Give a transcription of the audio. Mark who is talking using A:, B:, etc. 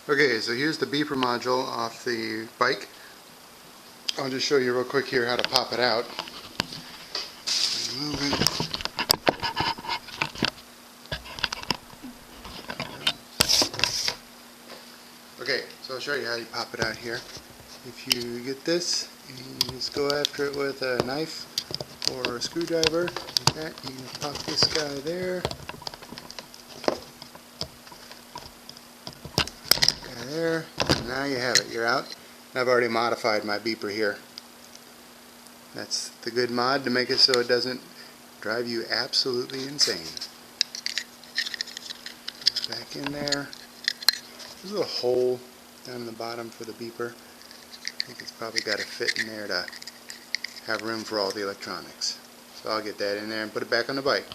A: Okay, so here's the beeper module off the bike. I'll just show you real quick here how to pop it out. Move it. Okay, so I'll show you how you pop it out here. If you get this, you just go after it with a knife or a screwdriver. Like that. You can pop this guy there. There. And now you have it. You're out. And I've already modified my beeper here. That's the good mod to make it so it doesn't drive you absolutely insane. Back in there. There's a little hole down in the bottom for the beeper. I think it's probably got to fit in there to have room for all the electronics. So I'll get that in there and put it back on the bike.